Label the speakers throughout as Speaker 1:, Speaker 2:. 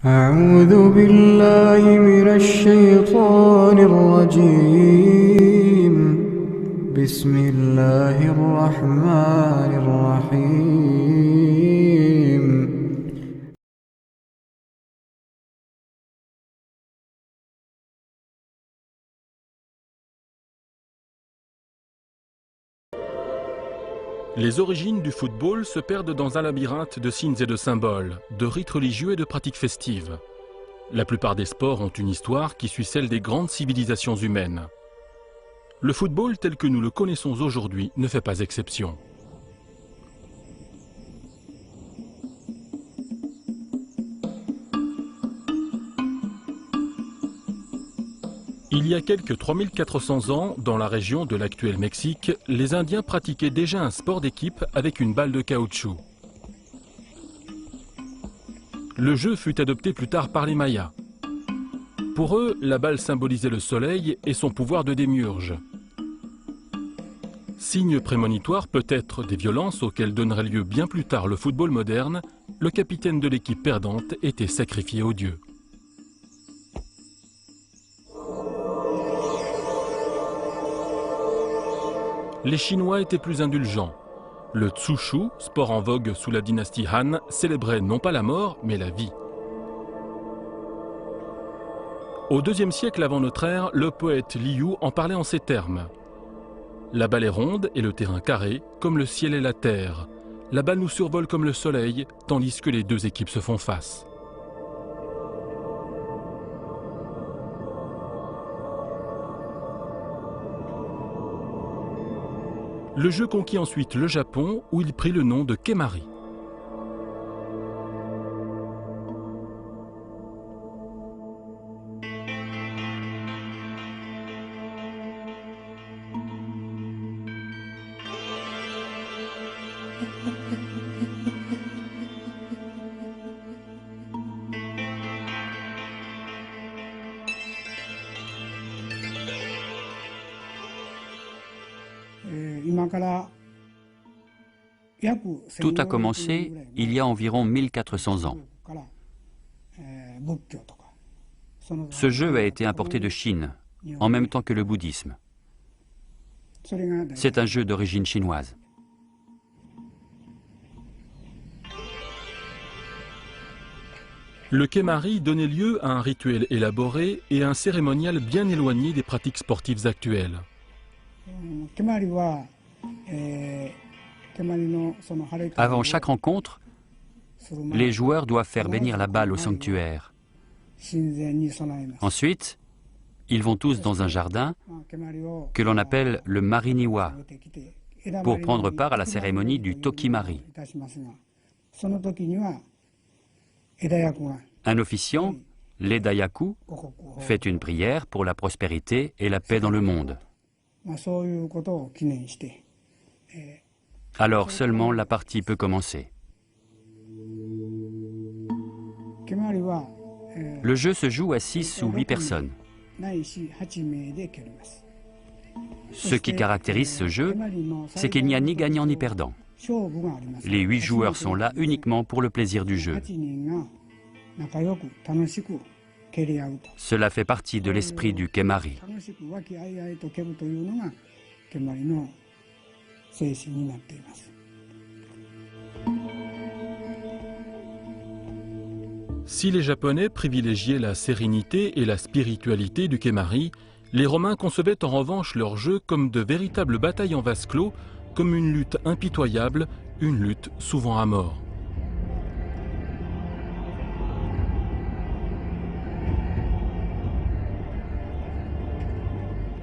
Speaker 1: أعوذ بالله من الشيطان الرجيم بسم الله الرحمن الرحيم
Speaker 2: Les origines du football se perdent dans un labyrinthe de signes et de symboles, de rites religieux et de pratiques festives. La plupart des sports ont une histoire qui suit celle des grandes civilisations humaines. Le football tel que nous le connaissons aujourd'hui ne fait pas exception. Il y a quelques 3400 ans, dans la région de l'actuel Mexique, les Indiens pratiquaient déjà un sport d'équipe avec une balle de caoutchouc. Le jeu fut adopté plus tard par les Mayas. Pour eux, la balle symbolisait le soleil et son pouvoir de démiurge. Signe prémonitoire peut-être des violences auxquelles donnerait lieu bien plus tard le football moderne, le capitaine de l'équipe perdante était sacrifié aux dieux. Les Chinois étaient plus indulgents. Le Tsushu, sport en vogue sous la dynastie Han, célébrait non pas la mort, mais la vie. Au IIe siècle avant notre ère, le poète Liu en parlait en ces termes. La balle est ronde et le terrain carré, comme le ciel et la terre. La balle nous survole comme le soleil, tandis que les deux équipes se font face. Le jeu conquit ensuite le Japon, où il prit le nom de Kemari.
Speaker 3: Tout a commencé il y a environ 1400 ans. Ce jeu a été importé de Chine, en même temps que le bouddhisme. C'est un jeu d'origine chinoise.
Speaker 2: Le Kemari donnait lieu à un rituel élaboré et à un cérémonial bien éloigné des pratiques sportives actuelles.
Speaker 3: Avant chaque rencontre, les joueurs doivent faire bénir la balle au sanctuaire. Ensuite, ils vont tous dans un jardin que l'on appelle le Mariniwa pour prendre part à la cérémonie du Tokimari. Un officiant, l'Edayaku, fait une prière pour la prospérité et la paix dans le monde. Alors seulement la partie peut commencer. Le jeu se joue à 6 ou 8 personnes. Ce qui caractérise ce jeu, c'est qu'il n'y a ni gagnant ni perdant. Les 8 joueurs sont là uniquement pour le plaisir du jeu. Cela fait partie de l'esprit du Kemari.
Speaker 2: Si les Japonais privilégiaient la sérénité et la spiritualité du Kemari, les Romains concevaient en revanche leur jeu comme de véritables batailles en vase clos, comme une lutte impitoyable, une lutte souvent à mort.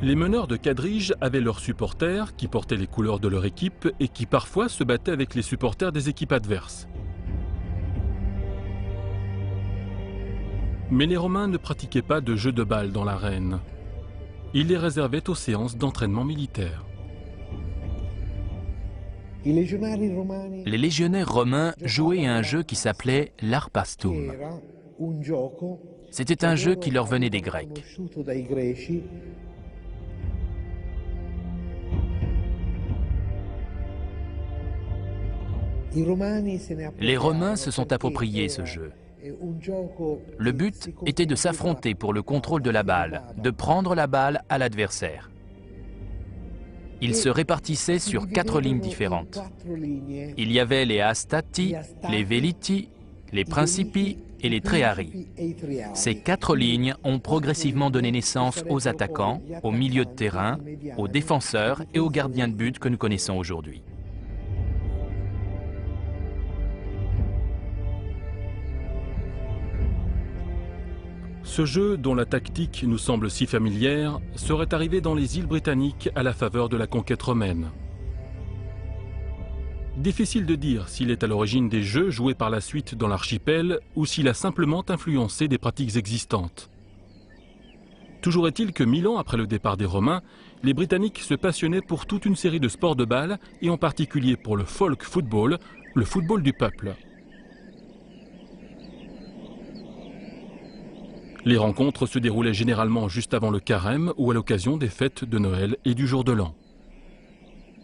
Speaker 2: Les meneurs de quadrige avaient leurs supporters qui portaient les couleurs de leur équipe et qui parfois se battaient avec les supporters des équipes adverses. Mais les Romains ne pratiquaient pas de jeux de balle dans l'arène. Ils les réservaient aux séances d'entraînement militaire.
Speaker 4: Les légionnaires romains jouaient à un jeu qui s'appelait l'Arpastum. C'était un jeu qui leur venait des Grecs. Les Romains se sont appropriés ce jeu. Le but était de s'affronter pour le contrôle de la balle, de prendre la balle à l'adversaire. Ils se répartissaient sur 4 lignes différentes. Il y avait les Astati, les Veliti, les Principi et les Treari. Ces 4 lignes ont progressivement donné naissance aux attaquants, aux milieux de terrain, aux défenseurs et aux gardiens de but que nous connaissons aujourd'hui.
Speaker 2: Ce jeu, dont la tactique nous semble si familière, serait arrivé dans les îles britanniques à la faveur de la conquête romaine. Difficile de dire s'il est à l'origine des jeux joués par la suite dans l'archipel ou s'il a simplement influencé des pratiques existantes. Toujours est-il que 1000 ans après le départ des Romains, les Britanniques se passionnaient pour toute une série de sports de balle et en particulier pour le folk football, le football du peuple. Les rencontres se déroulaient généralement juste avant le carême ou à l'occasion des fêtes de Noël et du jour de l'an.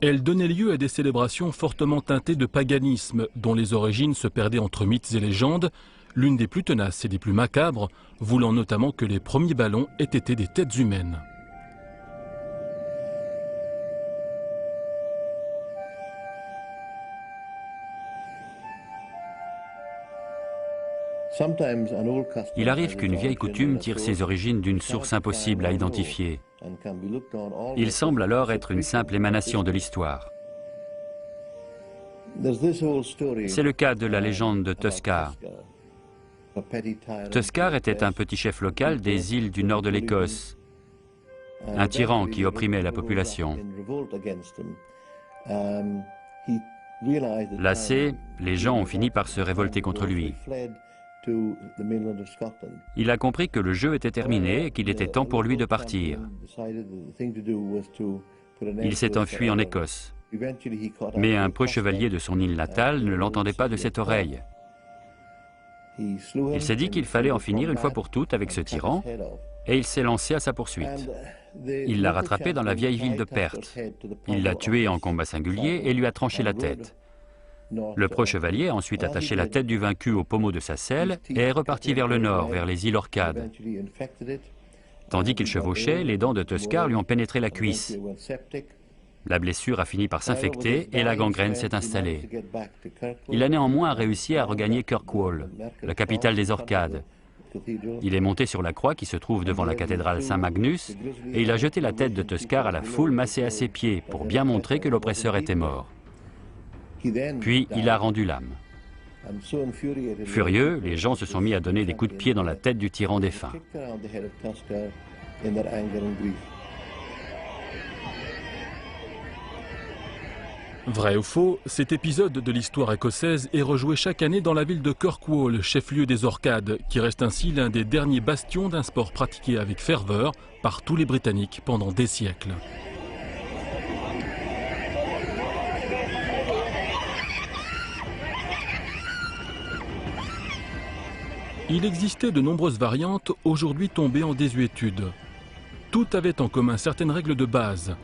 Speaker 2: Elles donnaient lieu à des célébrations fortement teintées de paganisme, dont les origines se perdaient entre mythes et légendes, l'une des plus tenaces et des plus macabres, voulant notamment que les premiers ballons aient été des têtes humaines.
Speaker 3: Il arrive qu'une vieille coutume tire ses origines d'une source impossible à identifier. Il semble alors être une simple émanation de l'histoire. C'est le cas de la légende de Tuskar. Tuskar était un petit chef local des îles du nord de l'Écosse, un tyran qui opprimait la population. Lassés, les gens ont fini par se révolter contre lui. Il a compris que le jeu était terminé et qu'il était temps pour lui de partir. Il s'est enfui en Écosse. Mais un preux chevalier de son île natale ne l'entendait pas de cette oreille. Il s'est dit qu'il fallait en finir une fois pour toutes avec ce tyran et il s'est lancé à sa poursuite. Il l'a rattrapé dans la vieille ville de Perth. Il l'a tué en combat singulier et lui a tranché la tête. Le preux chevalier a ensuite attaché la tête du vaincu au pommeau de sa selle et est reparti vers le nord, vers les îles Orcades. Tandis qu'il chevauchait, les dents de Tuskar lui ont pénétré la cuisse. La blessure a fini par s'infecter et la gangrène s'est installée. Il a néanmoins réussi à regagner Kirkwall, la capitale des Orcades. Il est monté sur la croix qui se trouve devant la cathédrale Saint-Magnus et il a jeté la tête de Tuskar à la foule massée à ses pieds pour bien montrer que l'oppresseur était mort. Puis il a rendu l'âme. Furieux, les gens se sont mis à donner des coups de pied dans la tête du tyran défunt.
Speaker 2: Vrai ou faux, cet épisode de l'histoire écossaise est rejoué chaque année dans la ville de Kirkwall, chef-lieu des Orcades, qui reste ainsi l'un des derniers bastions d'un sport pratiqué avec ferveur par tous les Britanniques pendant des siècles. Il existait de nombreuses variantes, aujourd'hui tombées en désuétude. Toutes avaient en commun certaines règles de base.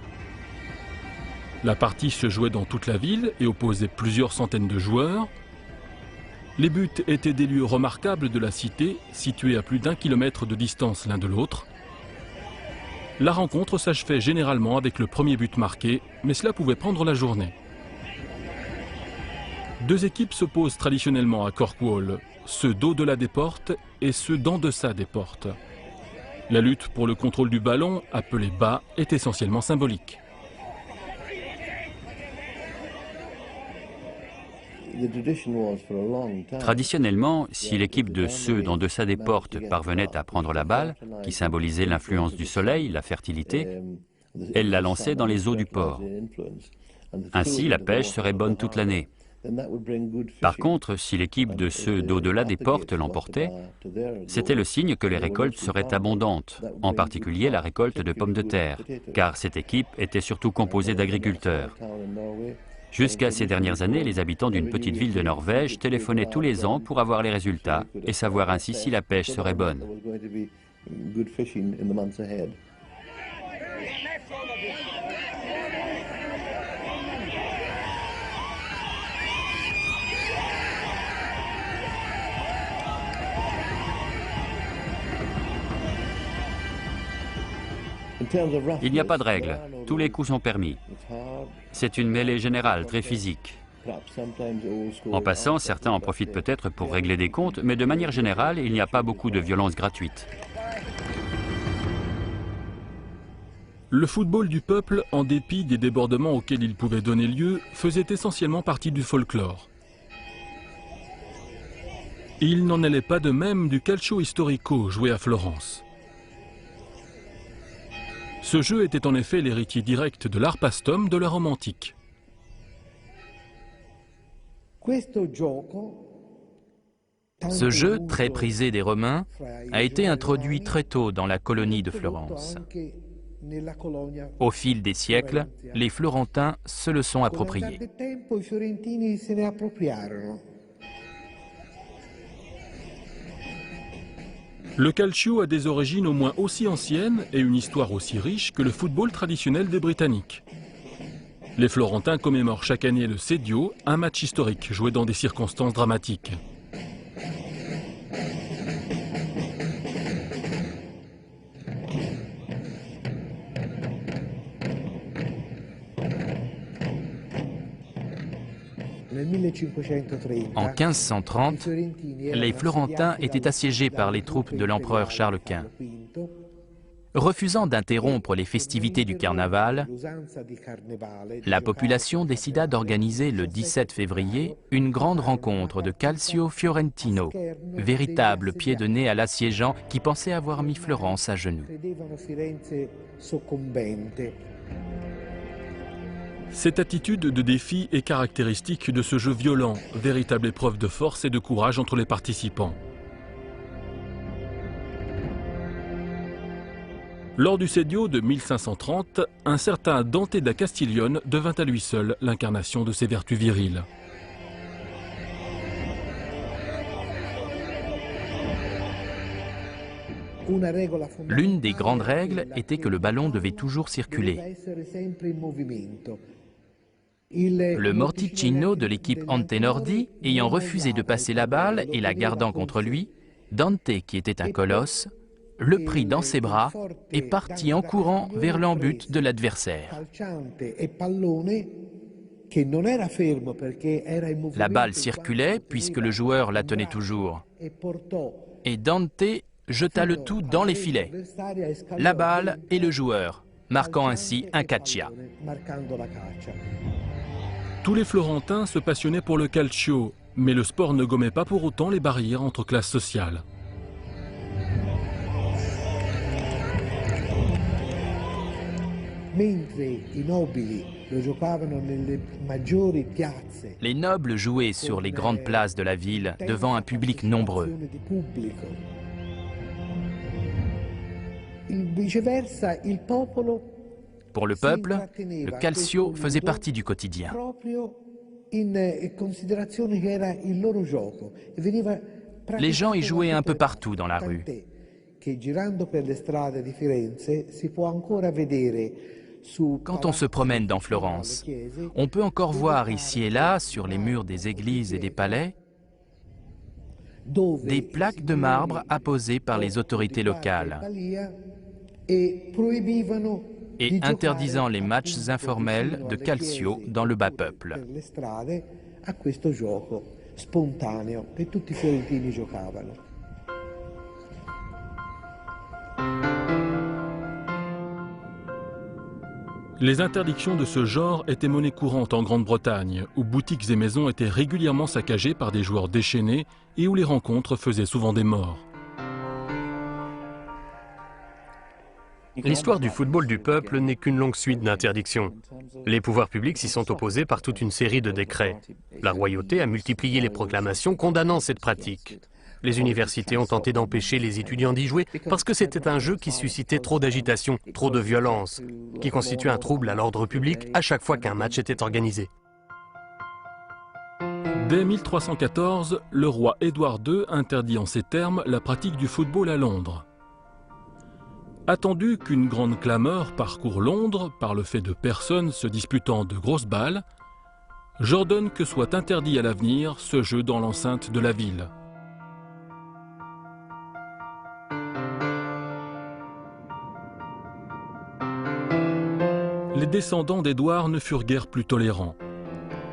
Speaker 2: La partie se jouait dans toute la ville et opposait plusieurs centaines de joueurs. Les buts étaient des lieux remarquables de la cité, situés à plus d'1 kilomètre de distance l'un de l'autre. La rencontre s'achevait généralement avec le premier but marqué, mais cela pouvait prendre la journée. 2 équipes s'opposent traditionnellement à Kirkwall, ceux d'au-delà des portes et ceux d'en deçà des portes. La lutte pour le contrôle du ballon, appelé bas, est essentiellement symbolique.
Speaker 3: Traditionnellement, si l'équipe de ceux d'en deçà des portes parvenait à prendre la balle, qui symbolisait l'influence du soleil, la fertilité, elle la lançait dans les eaux du port. Ainsi, la pêche serait bonne toute l'année. Par contre, si l'équipe de ceux d'au-delà des portes l'emportait, c'était le signe que les récoltes seraient abondantes, en particulier la récolte de pommes de terre, car cette équipe était surtout composée d'agriculteurs. Jusqu'à ces dernières années, les habitants d'une petite ville de Norvège téléphonaient tous les ans pour avoir les résultats et savoir ainsi si la pêche serait bonne. Il n'y a pas de règle, tous les coups sont permis. C'est une mêlée générale, très physique. En passant, certains en profitent peut-être pour régler des comptes, mais de manière générale, il n'y a pas beaucoup de violence gratuite.
Speaker 2: Le football du peuple, en dépit des débordements auxquels il pouvait donner lieu, faisait essentiellement partie du folklore. Il n'en allait pas de même du calcio historico joué à Florence. Ce jeu était en effet l'héritier direct de l'art pastum de la Rome antique.
Speaker 4: Ce jeu, très prisé des Romains, a été introduit très tôt dans la colonie de Florence. Au fil des siècles, les Florentins se le sont approprié.
Speaker 2: Le calcio a des origines au moins aussi anciennes et une histoire aussi riche que le football traditionnel des Britanniques. Les Florentins commémorent chaque année le Sedio, un match historique joué dans des circonstances dramatiques.
Speaker 4: En 1530, les Florentins étaient assiégés par les troupes de l'empereur Charles Quint. Refusant d'interrompre les festivités du carnaval, la population décida d'organiser le 17 février une grande rencontre de calcio fiorentino, véritable pied de nez à l'assiégeant qui pensait avoir mis Florence à genoux.
Speaker 2: Cette attitude de défi est caractéristique de ce jeu violent, véritable épreuve de force et de courage entre les participants. Lors du Sedio de 1530, un certain Dante da Castiglione devint à lui seul l'incarnation de ses vertus viriles.
Speaker 4: L'une des grandes règles était que le ballon devait toujours circuler. Le Morticino de l'équipe Antenordi ayant refusé de passer la balle et la gardant contre lui, Dante, qui était un colosse, le prit dans ses bras et partit en courant vers l'embut de l'adversaire. La balle circulait puisque le joueur la tenait toujours. Et Dante jeta le tout dans les filets, la balle et le joueur, marquant ainsi un caccia.
Speaker 2: Tous les Florentins se passionnaient pour le calcio, mais le sport ne gommait pas pour autant les barrières entre classes sociales.
Speaker 4: Les nobles jouaient sur les grandes places de la ville devant un public nombreux. Pour le peuple, le calcio faisait partie du quotidien. Les gens y jouaient un peu partout dans la rue. Quand on se promène dans Florence, on peut encore voir ici et là, sur les murs des églises et des palais, des plaques de marbre apposées par les autorités locales et interdisant les matchs informels de calcio dans le bas peuple.
Speaker 2: Les interdictions de ce genre étaient monnaie courante en Grande-Bretagne, où boutiques et maisons étaient régulièrement saccagées par des joueurs déchaînés et où les rencontres faisaient souvent des morts.
Speaker 5: L'histoire du football du peuple n'est qu'une longue suite d'interdictions. Les pouvoirs publics s'y sont opposés par toute une série de décrets. La royauté a multiplié les proclamations condamnant cette pratique. Les universités ont tenté d'empêcher les étudiants d'y jouer parce que c'était un jeu qui suscitait trop d'agitation, trop de violence, qui constituait un trouble à l'ordre public à chaque fois qu'un match était organisé.
Speaker 2: Dès 1314, le roi Édouard II interdit en ces termes la pratique du football à Londres. Attendu qu'une grande clameur parcourt Londres par le fait de personnes se disputant de grosses balles, j'ordonne que soit interdit à l'avenir ce jeu dans l'enceinte de la ville. les descendants d'Édouard ne furent guère plus tolérants.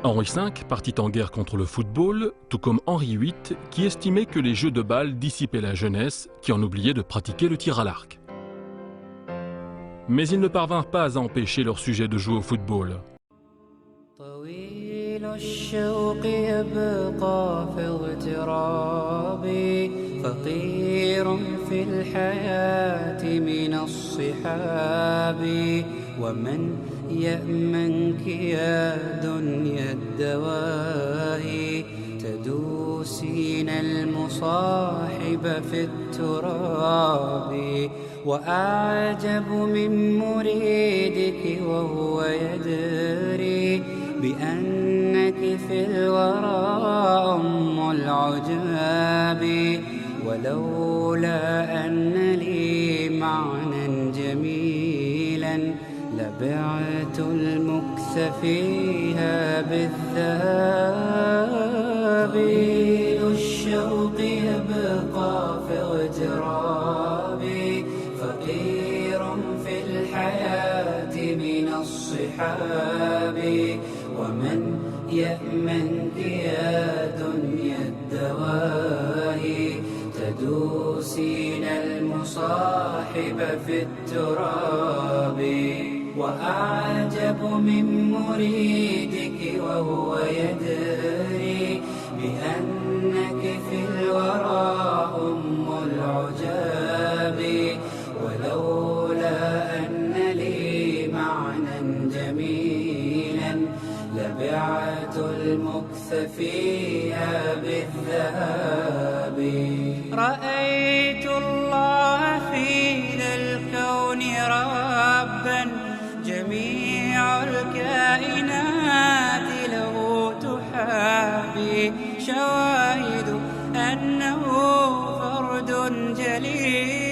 Speaker 2: Henri V partit en guerre contre le football, tout comme Henri VIII, qui estimait que les jeux de balle dissipaient la jeunesse, qui en oubliait de pratiquer le tir à l'arc. Mais ils ne parvinrent pas à empêcher leur sujet de jouer au football.
Speaker 1: الشوق يبقى في اغترابي فقير في الحياة من الصحاب ومن يأمنك يا دنيا الدواهي تدوسين المصاحب في التراب وأعجب من مريدك وهو يدري بأنك في الورى أم العجاب ولولا أن لي معنى جميلا لبعت المكث فيها بالذهب الشوق يبقى في اغترابي فقير في الحياة من الصحاب ومن يأمنك يا دنيا الدواهي تدوسين المصاحب في التراب وأعجب من مريدك وهو يدري بأنك في الورى أم العجاب ولولا أن لي معنى جميلا لبعت المكث فيها بالذهب رأيت الله في ذا الكون ربا جميع الكائنات له تحابي شواهد أنه فرد جليل